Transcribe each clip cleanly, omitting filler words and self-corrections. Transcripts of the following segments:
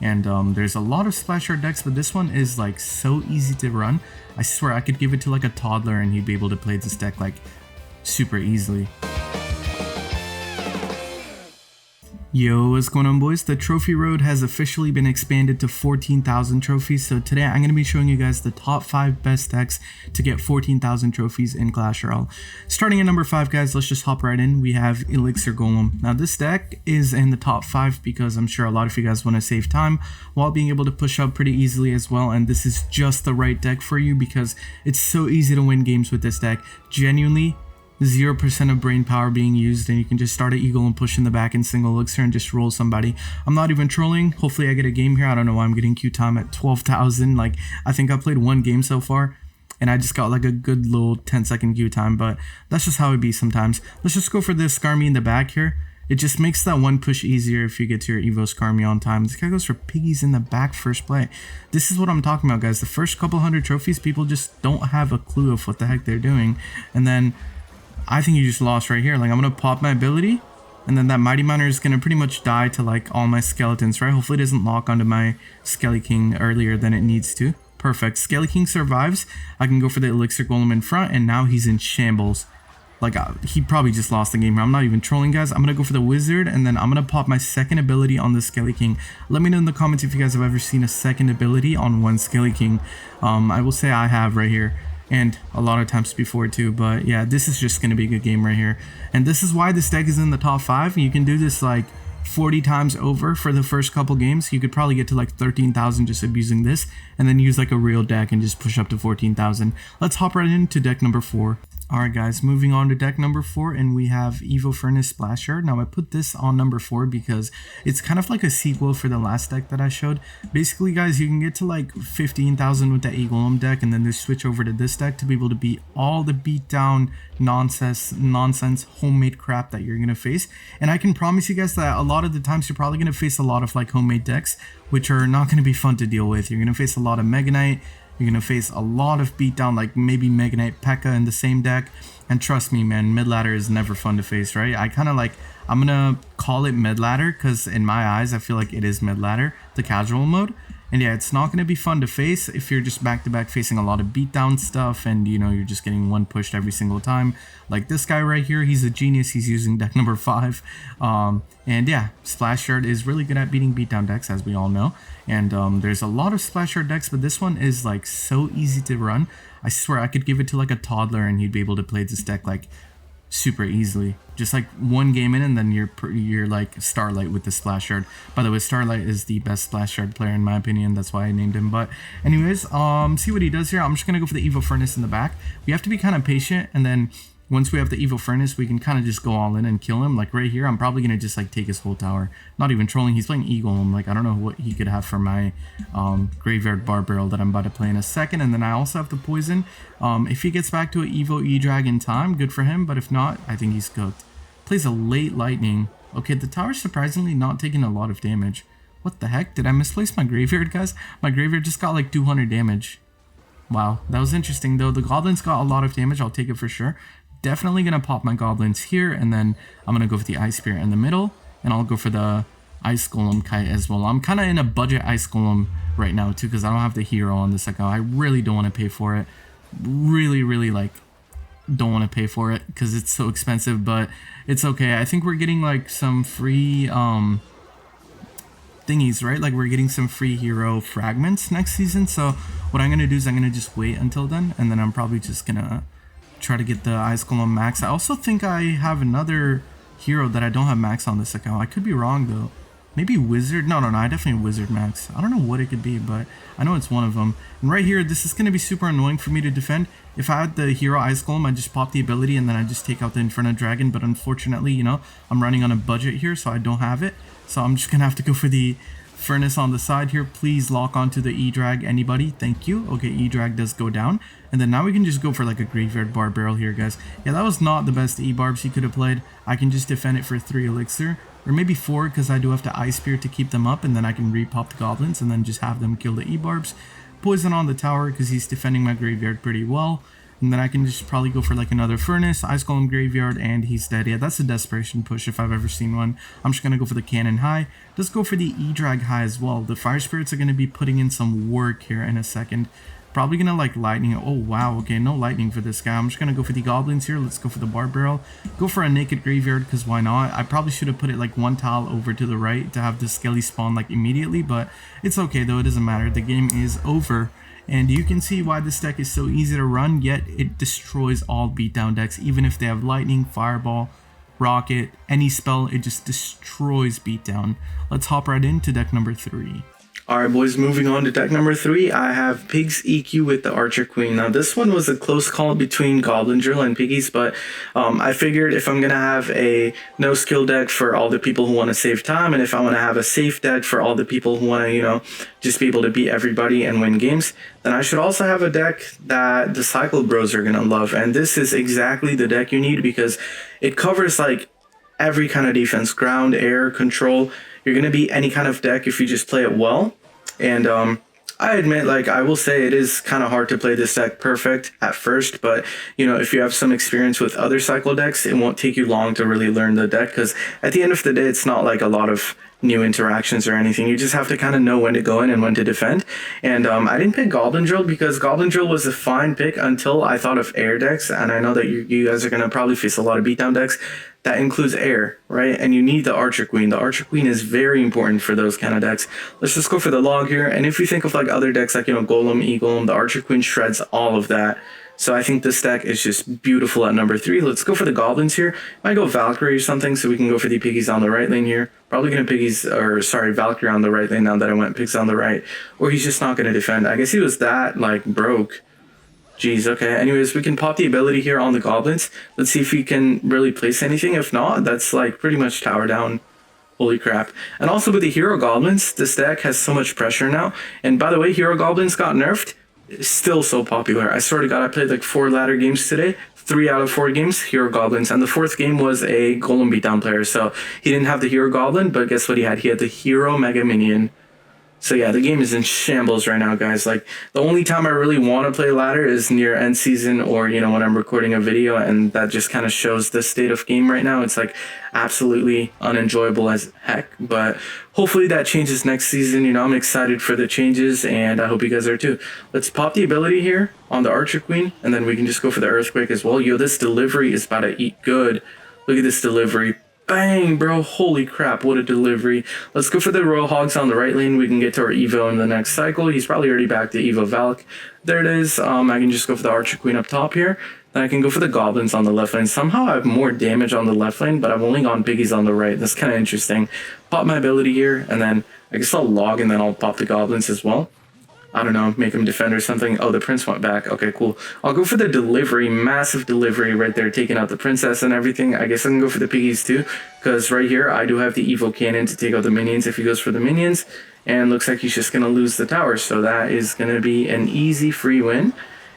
And there's a lot of splash art decks, but this one is like so easy to run. I swear I could give it to like a toddler and he'd be able to play this deck like super easily. Yo, what's going on, boys? The trophy road has officially been expanded to 14,000 trophies, so today I'm going to be showing you guys the top 5 best decks to get 14,000 trophies in Clash Royale. Starting at number 5, guys, let's just hop right in. We have Elixir Golem. Now this deck is in the top 5 because I'm sure a lot of you guys want to save time while being able to push up pretty easily as well, and this is just the right deck for you because it's so easy to win games with this deck. Genuinely, 0% of brain power being used, and you can just start an eagle and push in the back in single elixir and just roll somebody. I'm not even trolling. Hopefully I get a game here. I don't know why I'm getting queue time at 12,000. Like, I think I played one game so far and I just got like a good little 10-second queue time, but that's just how it be sometimes. Let's just go for this Skarmy in the back here. It just makes that one push easier if you get to your Evo Skarmy on time. This guy goes for piggies in the back first play. This is what I'm talking about, guys. The first couple hundred trophies, people just don't have a clue of what the heck they're doing, and then I think you just lost right here. Like, I'm going to pop my ability, and then that Mighty Miner is going to pretty much die to, like, all my skeletons, right? Hopefully it doesn't lock onto my Skelly King earlier than it needs to. Perfect. Skelly King survives. I can go for the Elixir Golem in front, and now he's in shambles. Like, he probably just lost the game here. I'm not even trolling, guys. I'm going to go for the Wizard, and then I'm going to pop my second ability on the Skelly King. Let me know in the comments if you guys have ever seen a second ability on one Skelly King. I will say I have right here, and a lot of times before too, but yeah, this is just going to be a good game right here. And this is why this deck is in the top 5. You can do this like 40 times over for the first couple games. You could probably get to like 13,000 just abusing this, and then use like a real deck and just push up to 14,000. Let's hop right into deck number 4. Alright guys, moving on to deck number 4, and we have Evo Furnace Splash Yard. Now I put this on number 4 because it's kind of like a sequel for the last deck that I showed. Basically guys, you can get to like 15,000 with the Golem deck, and then just switch over to this deck to be able to beat all the beatdown nonsense homemade crap that you're going to face. And I can promise you guys that a lot of the times you're probably going to face a lot of like homemade decks, which are not going to be fun to deal with. You're going to face a lot of Mega Knight. You're going to face a lot of beatdown, like maybe Mega Knight P.E.K.K.A. in the same deck. And trust me, man, mid ladder is never fun to face, right? I kind of like, I'm going to call it mid ladder because in my eyes, I feel like it is mid ladder, the casual mode. And yeah, it's not going to be fun to face if you're just back-to-back facing a lot of beatdown stuff and, you know, you're just getting one pushed every single time. Like this guy right here, he's a genius. He's using deck number 5. And yeah, Splash Yard is really good at beating beatdown decks, as we all know. And there's a lot of Splash Yard decks, but this one is like so easy to run. I swear I could give it to like a toddler and he'd be able to play this deck like super easily. Just like one game in, and then you're like Starlight with the Splash Yard. By the way, Starlight is the best Splash Yard player in my opinion. That's why I named him. But anyways, see what he does here. I'm just gonna go for the Evo Furnace in the back. We have to be kind of patient, and then once we have the Evo Furnace, we can kind of just go all in and kill him. Like right here, I'm probably going to just like take his whole tower. Not even trolling. He's playing Eagle. I'm like, I don't know what he could have for my Graveyard Bar Barrel that I'm about to play in a second. And then I also have the Poison. If he gets back to an Evo E-Drag in time, good for him. But if not, I think he's cooked. Plays a late Lightning. Okay, the tower's surprisingly not taking a lot of damage. What the heck? Did I misplace my Graveyard, guys? My Graveyard just got like 200 damage. Wow, that was interesting though. The Goblins got a lot of damage. I'll take it for sure. Definitely gonna pop my goblins here, and then I'm gonna go for the Ice Spirit in the middle, and I'll go for the Ice Golem Kite as well. I'm kind of in a budget Ice Golem right now too, because I don't have the hero on this account. I really don't want to pay for it. Really like don't want to pay for it because it's so expensive, but it's okay. I think we're getting like some free thingies, right? Like we're getting some free hero fragments next season. So what I'm gonna do is I'm gonna just wait until then, and then I'm probably just gonna try to get the Ice Golem max. I also think I have another hero that I don't have max on this account. I could be wrong though. Maybe Wizard? No, I definitely have Wizard max. I don't know what it could be, but I know it's one of them. And right here, this is going to be super annoying for me to defend. If I had the hero Ice Golem, I just pop the ability and then I just take out the Inferno Dragon. But unfortunately, you know, I'm running on a budget here, so I don't have it. So I'm just going to have to go for the Furnace on the side here. Please lock onto the E-Drag, anybody. Thank you. Okay, E-Drag does go down. And then now we can just go for like a Graveyard Bar Barrel here, guys. Yeah, that was not the best E-Barbs he could have played. I can just defend it for 3 elixir. Or maybe 4, because I do have to Ice Spear to keep them up. And then I can re-pop the Goblins and then just have them kill the E-Barbs. Poison on the tower because he's defending my Graveyard pretty well. And then I can just probably go for like another Furnace, Ice Golem Graveyard, and he's dead. Yeah, that's a desperation push if I've ever seen one. I'm just going to go for the Cannon High. Let's go for the E-Drag High as well. The Fire Spirits are going to be putting in some work here in a second. Probably going to like Lightning. Oh, wow. Okay, no Lightning for this guy. I'm just going to go for the Goblins here. Let's go for the Bar Barrel. Go for a Naked Graveyard, because why not? I probably should have put it like one tile over to the right to have the Skelly spawn like immediately, but it's okay though. It doesn't matter. The game is over. And you can see why this deck is so easy to run, yet it destroys all beatdown decks. Even if they have Lightning, Fireball, Rocket, any spell, it just destroys beatdown. Let's hop right into deck number 3. Alright boys, moving on to deck number 3, I have Pigs EQ with the Archer Queen. Now this one was a close call between Goblin Drill and Piggies, but I figured if I'm going to have a no skill deck for all the people who want to save time, and if I want to have a safe deck for all the people who want to, you know, just be able to beat everybody and win games, then I should also have a deck that the Cycle Bros are going to love. And this is exactly the deck you need, because it covers like every kind of defense, ground, air, control. You're going to beat any kind of deck if you just play it well. And I admit, like, I will say it is kind of hard to play this deck perfect at first, but, you know, if you have some experience with other cycle decks, it won't take you long to really learn the deck, because at the end of the day, it's not like a lot of new interactions or anything. You just have to kind of know when to go in and when to defend. And I didn't pick Goblin Drill because Goblin Drill was a fine pick until I thought of air decks, and I know that you guys are going to probably face a lot of beatdown decks that includes air, right? And you need the Archer Queen. The Archer Queen is very important for those kind of decks. Let's just go for the log here. And if you think of like other decks like, you know, Golem, E-Golem, the Archer Queen shreds all of that. So I think this deck is just beautiful at number 3. Let's go for the Goblins here. Might go Valkyrie or something, so we can go for the Piggies on the right lane here. Probably going to Valkyrie on the right lane now that I went Pigs on the right. Or he's just not going to defend. I guess he was that, like, broke. Jeez, okay. Anyways, we can pop the ability here on the Goblins. Let's see if we can really place anything. If not, that's like pretty much tower down. Holy crap. And also with the Hero Goblins, this deck has so much pressure now. And by the way, Hero Goblins got nerfed. It's still so popular. I swear to God, I played like 4 ladder games today. 3 out of 4 games, Hero Goblins. And the 4th game was a Golem beatdown player. So he didn't have the Hero Goblin, but guess what he had? He had the Hero Mega Minion. So yeah, the game is in shambles right now, guys. Like, the only time I really want to play ladder is near end season, or, you know, when I'm recording a video, and that just kind of shows the state of game right now. It's like absolutely unenjoyable as heck, but hopefully that changes next season. You know, I'm excited for the changes, and I hope you guys are too. Let's pop the ability here on the Archer Queen, and then we can just go for the Earthquake as well. Yo, this delivery is about to eat good. Look at this delivery. Bang, bro. Holy crap, what a delivery. Let's go for the Royal Hogs on the right lane. We can get to our Evo in the next cycle. He's probably already back to Evo Valk. There it is. I can just go for the Archer Queen up top here. Then I can go for the Goblins on the left lane. Somehow I have more damage on the left lane, but I've only gone Piggies on the right. That's kind of interesting. Pop my ability here, and then I guess I'll log, and then I'll pop the Goblins as well. I don't know, make him defend or something. Oh, the prince went back. Okay, cool. I'll go for the delivery, massive delivery right there, taking out the princess and everything. I guess I can go for the Piggies too, because right here I do have the Evo Cannon to take out the minions if he goes for the minions. And looks like he's just going to lose the tower, so that is going to be an easy free win.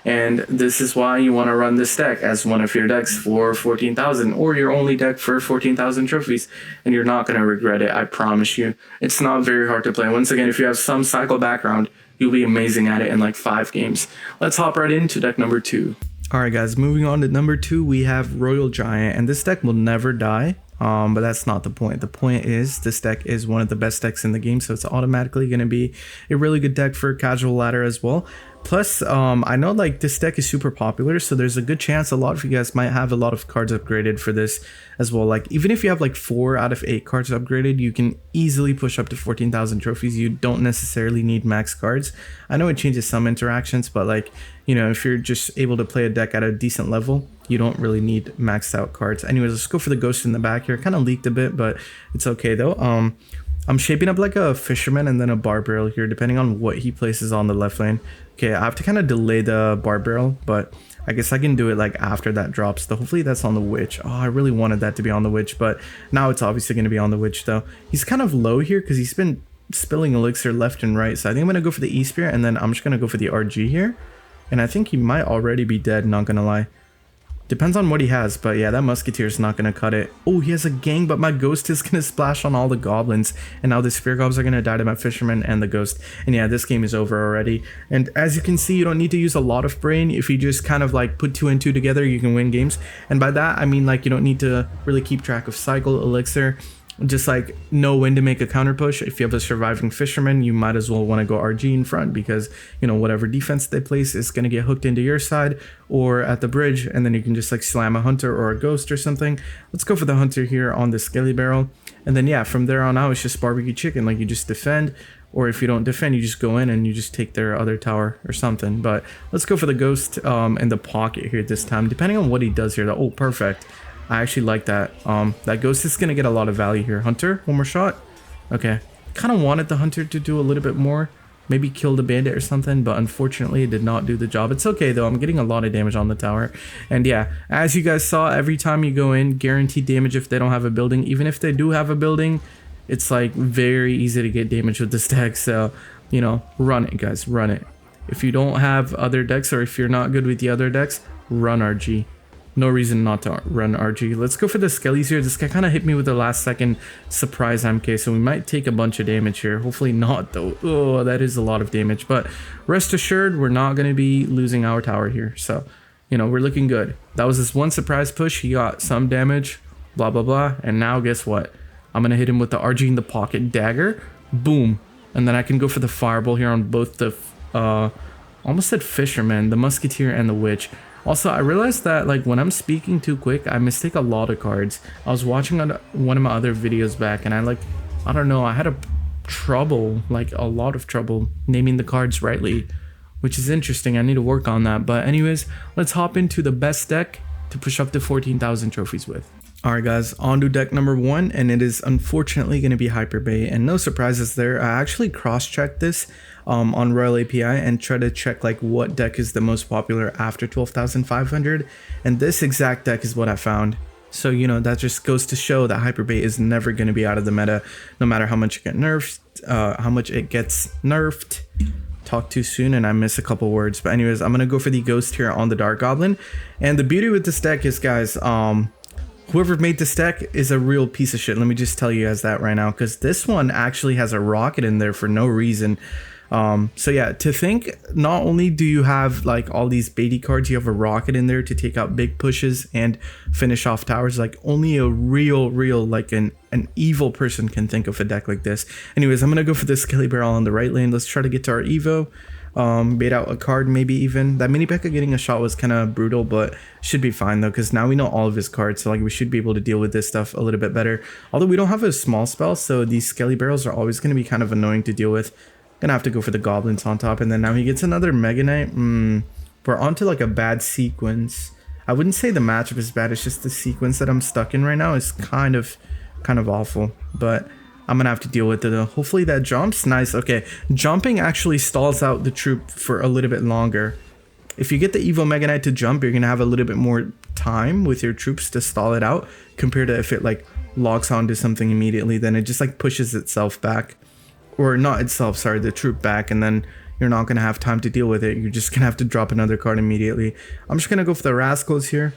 And this is why you want to run this deck as one of your decks for 14,000, or your only deck for 14,000 trophies, and you're not going to regret it, I promise you. It's not very hard to play. Once again, if you have some cycle background, you'll be amazing at it in like 5 games. Let's hop right into deck number 2. Alright guys, moving on to number 2, we have Royal Giant, and this deck will never die. But that's not the point. The point is this deck is one of the best decks in the game, so it's automatically going to be a really good deck for casual ladder as well. Plus, I know like this deck is super popular, so there's a good chance a lot of you guys might have a lot of cards upgraded for this as well. Like, even if you have like 4 out of 8 cards upgraded, you can easily push up to 14,000 trophies. You don't necessarily need max cards. I know it changes some interactions, but like, you know, if you're just able to play a deck at a decent level, you don't really need maxed out cards. Anyways, let's go for the Ghost in the back here. Kind of leaked a bit, but it's okay though. I'm shaping up like a Fisherman and then a Bar Barrel here, depending on what he places on the left lane. Okay, I have to kind of delay the Bar Barrel, but I guess I can do it like after that drops. So hopefully that's on the Witch. Oh, I really wanted that to be on the Witch, but now it's obviously going to be on the Witch though. He's kind of low here because he's been spilling elixir left and right. So I think I'm going to go for the E-Spear, and then I'm just going to go for the RG here. And I think he might already be dead, not going to lie. Depends on what he has, but yeah, that musketeer is not going to cut it. Oh, he has a gang, but my ghost is going to splash on all the goblins. And now the spear gobs are going to die to my fisherman and the ghost. And yeah, this game is over already. And as you can see, you don't need to use a lot of brain. If you just kind of like put 2 and 2 together, you can win games. And by that, I mean like you don't need to really keep track of cycle, elixir. Just like know when to make a counter push. If you have a surviving fisherman, you might as well want to go RG in front because, you know, whatever defense they place is going to get hooked into your side or at the bridge, and then you can just like slam a hunter or a ghost or something. Let's go for the hunter here on the skelly barrel. And then yeah, from there on out, it's just barbecue chicken. Like you just defend, or if you don't defend, you just go in and you just take their other tower or something. But let's go for the ghost in the pocket here this time, depending on what he does here. Oh, perfect. I actually like that. That ghost is going to get a lot of value here. Hunter, one more shot. Okay. Kind of wanted the hunter to do a little bit more. Maybe kill the bandit or something, but unfortunately it did not do the job. It's okay though. I'm getting a lot of damage on the tower. And yeah, as you guys saw, every time you go in, guaranteed damage if they don't have a building. Even if they do have a building, it's like very easy to get damage with this deck. So, you know, run it, guys. Run it. If you don't have other decks, or if you're not good with the other decks, run RG. No reason not to run RG. Let's go for the skellies here. This guy kind of hit me with the last second surprise MK, so we might take a bunch of damage here. Hopefully not though. Oh, that is a lot of damage, but rest assured we're not going to be losing our tower here. So, you know, we're looking good. That was this one surprise push. He got some damage, blah, blah, blah. And now guess what? I'm going to hit him with the RG in the pocket dagger. Boom. And then I can go for the fireball here on both the, almost said fisherman, the musketeer and the witch. Also, I realized that like when I'm speaking too quick, I mistake a lot of cards. I was watching on one of my other videos back, and I don't know, I had a lot of trouble naming the cards rightly, which is interesting. I need to work on that. But anyways, let's hop into the best deck to push up to 14,000 trophies with. Alright guys, on to deck number 1, and it is unfortunately going to be Hyperbait, and no surprises there. I actually cross-checked this on Royale API and try to check like what deck is the most popular after 12,500, and this exact deck is what I found. So, you know, that just goes to show that Hyperbait is never going to be out of the meta, no matter how much it gets nerfed. Talk too soon and I miss a couple words. But anyways, I'm going to go for the ghost here on the Dark Goblin, and the beauty with this deck is, guys, whoever made this deck is a real piece of shit. Let me just tell you guys that right now, because this one actually has a rocket in there for no reason. So yeah, to think not only do you have like all these baity cards, you have a rocket in there to take out big pushes and finish off towers. Like only a real like an evil person can think of a deck like this. Anyways, I'm gonna go for the Skelly Barrel on the right lane. Let's try to get to our Evo. Bait out a card, maybe even. That mini P.E.K.K.A getting a shot was kind of brutal, but should be fine though, because now we know all of his cards, so like we should be able to deal with this stuff a little bit better. Although we don't have a small spell, so these Skelly Barrels are always going to be kind of annoying to deal with. Gonna have to go for the goblins on top, and then now he gets another Mega Knight. We're onto like a bad sequence. I wouldn't say the matchup is bad, it's just the sequence that I'm stuck in right now is kind of awful, but I'm gonna have to deal with it though. Hopefully that jumps. Nice. Okay, jumping actually stalls out the troop for a little bit longer. If you get the Evo Mega Knight to jump, you're gonna have a little bit more time with your troops to stall it out, compared to if it like locks onto something immediately, then it just like pushes itself back. Or not itself, sorry, the troop back, and then you're not gonna have time to deal with it. You're just gonna have to drop another card immediately. I'm just gonna go for the Rascals here.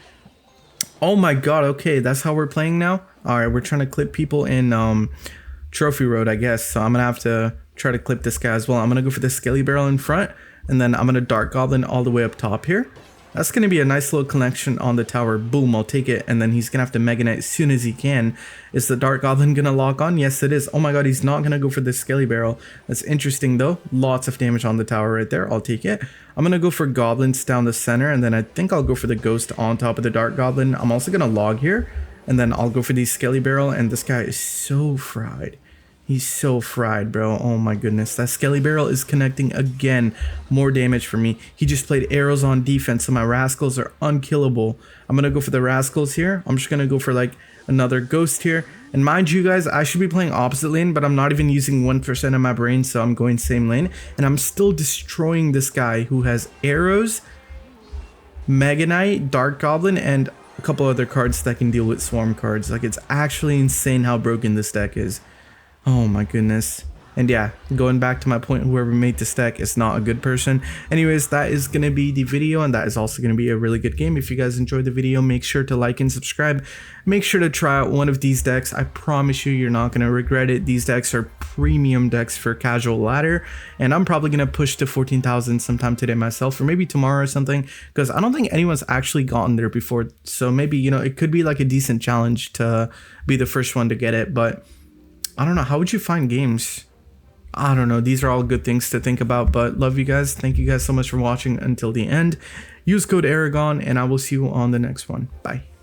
Oh my god, okay, that's how we're playing now? Alright, we're trying to clip people in Trophy Road, I guess, so I'm gonna have to try to clip this guy as well. I'm gonna go for the Skelly Barrel in front, and then I'm gonna Dark Goblin all the way up top here. That's gonna be a nice little connection on the tower. Boom, I'll take it, and then he's gonna have to Mega Knight as soon as he can. Is the Dark Goblin gonna lock on? Yes, it is. Oh my god, he's not gonna go for the Skelly Barrel. That's interesting though. Lots of damage on the tower right there. I'll take it. I'm gonna go for goblins down the center, and then I think I'll go for the ghost on top of the Dark Goblin. I'm also gonna log here, and then I'll go for the Skelly Barrel, and this guy is so fried. He's so fried, bro. Oh my goodness. That Skelly Barrel is connecting again. More damage for me. He just played arrows on defense, so my Rascals are unkillable. I'm going to go for the Rascals here. I'm just going to go for like another Ghost here. And mind you guys, I should be playing opposite lane, but I'm not even using 1% of my brain, so I'm going same lane. And I'm still destroying this guy who has arrows, Mega Knight, Dark Goblin, and a couple other cards that can deal with swarm cards. Like, it's actually insane how broken this deck is. Oh my goodness. And yeah, going back to my point, whoever made this deck is not a good person. Anyways, that is going to be the video, and that is also going to be a really good game. If you guys enjoyed the video, make sure to like and subscribe. Make sure to try out one of these decks. I promise you, you're not going to regret it. These decks are premium decks for casual ladder, and I'm probably going to push to 14,000 sometime today myself, or maybe tomorrow or something, because I don't think anyone's actually gotten there before. So maybe, you know, it could be like a decent challenge to be the first one to get it, but I don't know. How would you find games? I don't know. These are all good things to think about, but love you guys. Thank you guys so much for watching until the end. Use code Aragon, and I will see you on the next one. Bye.